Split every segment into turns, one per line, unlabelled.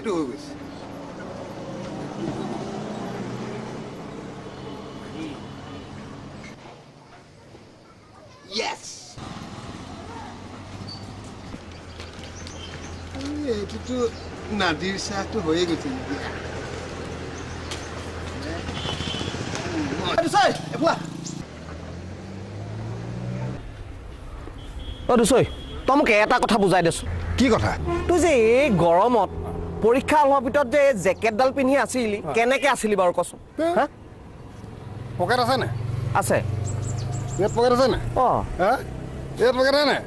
এইটো হৈ গৈছে Yes! এইটোতো নাদিৰ চাহটো হৈয়ে গৈছে
দুচৈ তই মোক এটা কথা বুজাই দেচোন
কি কথা
তুই যে এই গৰমত পৰীক্ষা হলৰ ভিতৰত যে জেকেটডাল পিন্ধি আছিলি কেনেকে আছিলি বাৰু কচোন হা
পকেট আছে নে
আছে
ইয়াত পকেট আছে নে হা ইয়াত পকেট আছে নে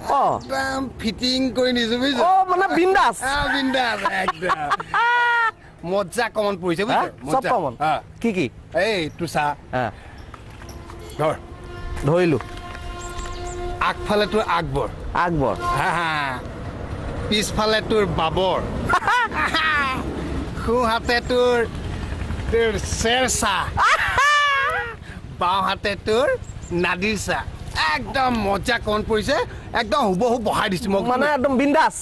একদম ফিটিং কৰি নিছো বুজিছ
মানে বিন্দাস
বিন্দাস একদম মজা কমন পৰিছে বুজিছ
সব কমন কি কি
এই তোৰ চাহ ধৰ
ধৰিলো
আগফালে তোৰ আকবৰ পিছফালে তোৰ বাবৰ সোঁহাতে তোৰ শ্বেৰ শ্বাহ বাওঁহাতে তোৰ নাদিৰ শ্বাহ একদম মজা কমন পৰিছে একদম হুবহু বহাই দিছো মোক
মানে একদম বিন্দাস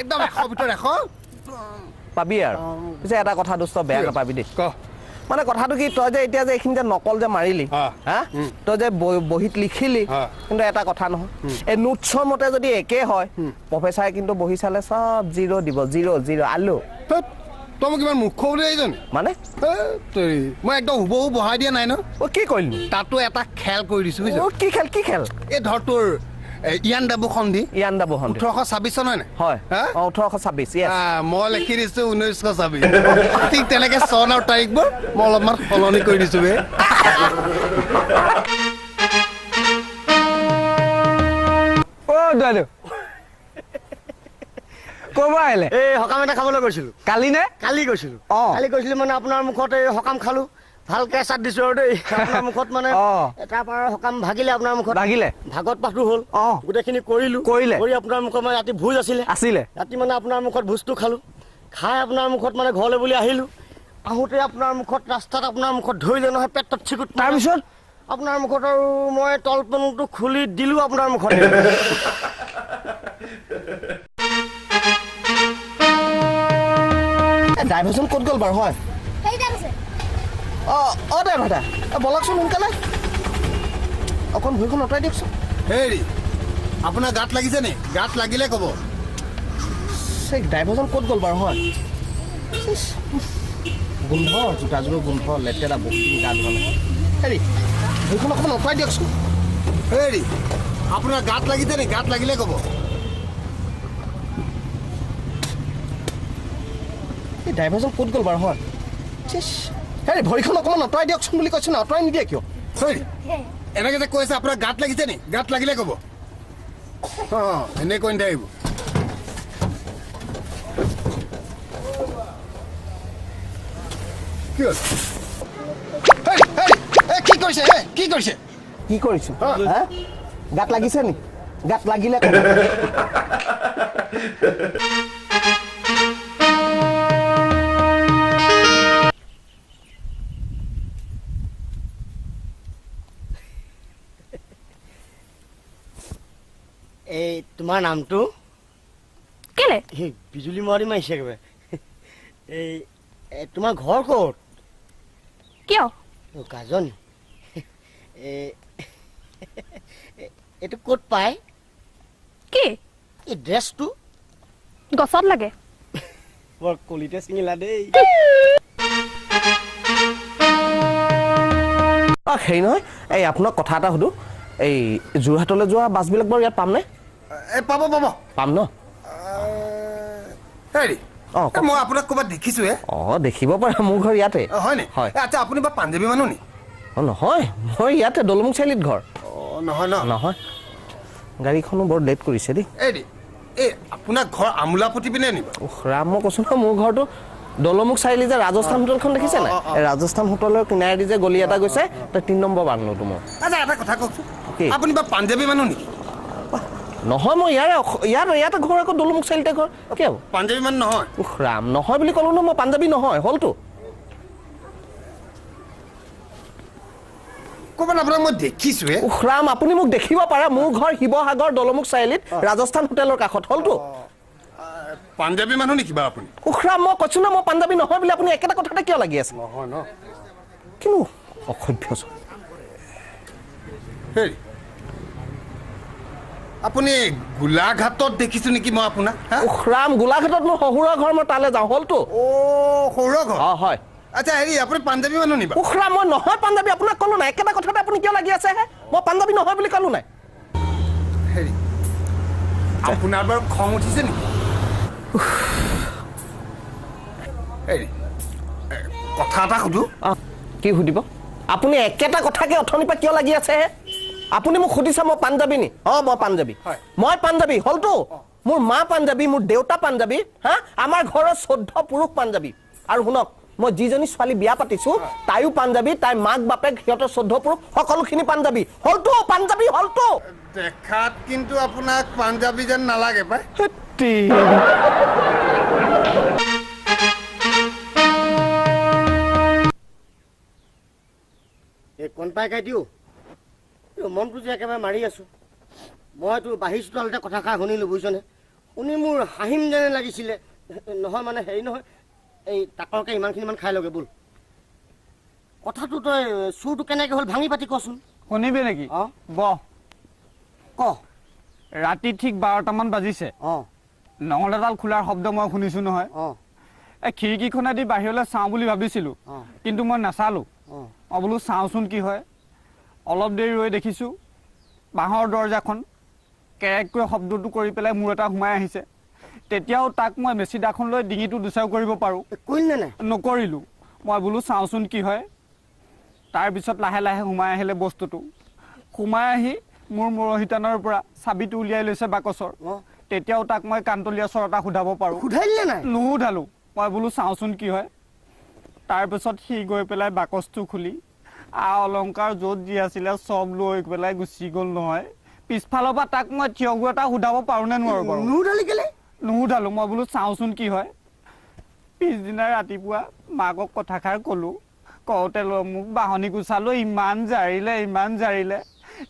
একদম 100 ভিতৰত 100
পাবি আৰু পিছে এটা কথা দোস্ত বেয়া নাপাবি দেই
ক
মানে কথাটো কি তই যে এতিয়া যে এইখিনি যে নকল যে মাৰিলি হা তই যে বহিত লিখিলি কিন্তু এটা কথা নহয় এই নোটছৰ মতে যদি একে হয় প্ৰফেচাৰে কিন্তু বহি চালে সব 0 দিব 0 আলু
তই মোক ইমান মুখ্য বুলি আহিছ
মানে
মই একদম হুবহু বহাই দিয়া নাই ন
কি কৰিলি
তাতো এটা খেল কৰি দিছো বুজিছ
কি খেল
এই ধৰ তোৰ ইয়ান দাবু সন্ধি 1826 চন হয় নাই
হয় 1826
মই লিখি দিছো 1926 ঠিক তেনেকে চন আৰু তাৰিখবোৰ মই অলপমান সলনি কৰি দিছো বে
দাদু কবা আহিলে
এই সকাম এটা খাবলৈ গৈছিলো
কালি
গৈছিলো মানে আপোনাৰ মুখত এই সকাম খালো ভালকে চাট দিছো আৰু দেই আপোনাৰ মুখত মানে এটা পাৰ সকাম ভাগিলে আপোনাৰ মুখত ভাগত পাঠো হ'ল গোটেইখিনি কৰি আপোনাৰ মুখত মানে ৰাতি ভোজ আছিলে ৰাতি মানে আপোনাৰ মুখত ভোজটো খালো খাই আপোনাৰ মুখত মানে ঘৰলৈ বুলি আহিলো আহোঁতে আপোনাৰ মুখত ৰাস্তাত আপোনাৰ মুখত ধৰিলে নহয় পেটত চিকুট
তাৰপিছত
আপোনাৰ মুখত আৰু মই তলপনটো খুলি দিলো আপোনাৰ মুখত
ড্ৰাইভাৰজন ক'ত গ'ল বাৰু হয় ড্ৰাইভাৰ দা বলকচোন সোনকালে অকণ ভৰিখন আঁতৰাই দিয়কচোন
হেৰি আপোনাৰ গাত লাগিছে নে গাত লাগিলে ক'ব
ড্ৰাইভাৰজন ক'ত গ'ল বাৰু হয় গোন্ধ জোতাযোৰৰ গোন্ধ লেতেৰা বহুত গা ধোৱা নাই হেৰি ভৰিখন অকণমান আঁতৰাই দিয়কচোন
হেৰি আপোনাৰ গাত লাগিছে নে গাত লাগিলে ক'ব
ড্ৰাইভাৰজন ক'ত গ'ল বাৰু হয় হেৰি ভৰিখন অকণমান আঁতৰাই দিয়কচোন বুলি কৈছো না আঁতৰাই নিদিয়ে কিয়
এনেকে যে কৈছে আপোনাৰ গাত লাগিছে নে গাত লাগিলে ক'ব এনেকৈ নিদিব কি কৰিছে
গাত লাগিছে নি গাত লাগিলে
এই তোমাৰ নামটো
কেলে
বিজুলী মাৰি মাৰিছে একেবাৰে এই তোমাৰ ঘৰ ক'ত
কিয়
কাজনী এইটো ক'ত পায়
কি
এই ড্ৰেছটো
গছত লাগে
বৰ কলিতে ছিঙিলা দেই
হেৰি নহয় এই আপোনাক কথা এটা সুধো এই যোৰহাটলৈ যোৱা বাছবিলাক বাৰু ইয়াত পামনে
পাম
ন
হেৰি মই আপোনাক ক'ৰবাত দেখিছো
দেখিব পাৰে মোৰ ঘৰ ইয়াতে
হয় নে আচ্ছা আপুনি বা পাঞ্জাবী মানুহ নি
নহয় মই ইয়াতে দলমুখ চাৰিআলিত ঘৰ
নহয়
গাড়ীখনো বৰ লেট কৰিছে দেই
এই আপোনাৰ ঘৰ আমোলাপতি পিনে নিব
ৰাম মই কৈছো ন মোৰ ঘৰটো দলমুখ চাৰিআলি যে ৰাজস্থান হোটেলখন দেখিছে নাই ৰাজস্থান হোটেলৰ কিনাৰেদি যে গলি এটা গৈছে তাত 3 নম্বৰ বাংলোটো মোৰ
আচ্ছা এটা কথা কওকচোন আপুনি বা পাঞ্জাবী মানুহ নেকি
নহয় মই ইয়াতে ঘৰ আকৌ দলমুখ চাৰিআলিতে ঘৰ কিয়
পাঞ্জাবী মানুহ নহয়
ৰাম নহয় বুলি ক'লো ন মই পাঞ্জাবী নহয় হ'লতো
ক'ৰবাত আপোনাক মই দেখিছো
ৰাম আপুনি মোক দেখিব পাৰে মোৰ ঘৰ শিৱসাগৰ দলমুখ চাৰিআলিত ৰাজস্থান হোটেলৰ কাষত হ'লতো
পাঞ্জাবী মানুহ নেকি বা আপুনি
উখৰাম মই কৈছো না মই পাঞ্জাবী নহয় বুলি আপুনি একেটা কথাতে কিয় লাগি আছে
নহয় ন
কিন্তু অসভ্য
হেৰি আপুনি গোলাঘাটত দেখিছো নেকি মই আপোনাক
উখৰাম গোলাঘাটত মোৰ শহুৰৰ ঘৰ মই তালৈ যাওঁ হ'লতো
সৌৰ ঘৰ
হয়
আচ্ছা হেৰি আপুনি পাঞ্জাবী মানুহ নিবা
উখৰাম মই নহয় পাঞ্জাবী আপোনাক ক'লো নাই একেটা কথাতে আপুনি কিয় লাগি আছে হে মই পাঞ্জাবী নহয় বুলি ক'লো নাই
হেৰি আপোনাৰ বাৰু খং উঠিছে নেকি হেৰি কথা এটা সুধো
কি সুধিব আপুনি একেটা কথাকে অথনিৰ পৰা কিয় লাগি আছে হে আপুনি মোক সুধিছে মই পাঞ্জাবী নি মই পাঞ্জাবী মই পাঞ্জাবী হ'লতো মোৰ মা পাঞ্জাবী মোৰ দেউতা পাঞ্জাবী হা আমাৰ ঘৰৰ 14 পুৰুষ পাঞ্জাবী আৰু শুনক মই যিজনী ছোৱালী বিয়া পাতিছো তাইও পাঞ্জাবী তাই মাক বাপেক সিহঁতৰ 14 পুৰুষ সকলোখিনি পাঞ্জাবী হ'লতো পাঞ্জাবী হ'লতো
দেখাত কিন্তু আপোনাক পাঞ্জাবী যেন নালাগে পাই
এই কণ পাই কাই দিও মনটো যে একেবাৰে মাৰি আছো মইতো বাহিৰ চোতালতে কথাষাৰ শুনিলোঁ বুজিছনে শুনি মোৰ হাঁহিম যেনে লাগিছিলে নহয় মানে হেৰি নহয় এই তাকৰকে ইমানখিনিমান খাই লগে ব'ল কথাটো তই চুৰটো কেনেকৈ হ'ল ভাঙি পাতি কচোন
শুনিবি নেকি
ক
ৰাতি ঠিক 12টামান বাজিছে নঙল এডাল খোলাৰ শব্দ মই শুনিছো নহয় এই খিৰিকীখনেদি বাহিৰলৈ চাওঁ বুলি ভাবিছিলো কিন্তু মই নাচালো মই বোলো চাওঁচোন কি হয় অলপ দেৰি ৰৈ দেখিছোঁ বাঁহৰ দৰ্জাখন কেৰেককৈ শব্দটো কৰি পেলাই মূৰ এটা সোমাই আহিছে তেতিয়াও তাক মই মেচিদাখন লৈ ডিঙিটো দুচাও কৰিব পাৰোঁ নকৰিলোঁ মই বোলো চাওঁচোন কি হয় তাৰপিছত লাহে লাহে সোমাই আহিলে বস্তুটো সোমাই আহি মোৰ মৰহিতানৰ পৰা চাবিটো উলিয়াই লৈছে বাকচৰ তেতিয়াও তাক মই কান্তলীয়া স্বৰ এটা সোধাব পাৰোঁ নুসুধালোঁ মই বোলো চাওঁচোন কি হয় তাৰপিছত সি গৈ পেলাই বাকচটো খুলি অলংকাৰ য'ত যি আছিলে চব লৈ পেলাই গুচি গ'ল নহয় পিছফালৰ পৰা তাক মই থিয়গু এটা সোধাব পাৰোঁ নে নোৱাৰোঁ বাৰু নুসুধালোঁ মই বোলো চাওঁচোন কি হয় পিছদিনা ৰাতিপুৱা মাকক কথাষাৰ ক'লোঁ কওঁতে মোক বাহনি গুচালোঁ ইমান জাৰিলে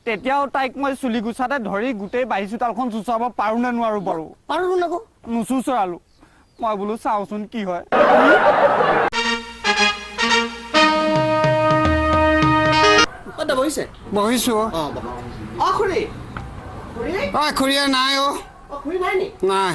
তেতিয়াও তাইক মই চুলি গুচাতে ধৰি গোটেই বাঢ়ি চোতালখন চুচৰাব পাৰোঁ নে নোৱাৰোঁ বাৰু নুচুচৰালোঁ মই বোলো চাওঁচোন কি হয়
বহিছো খুৰীয়া নাই নাই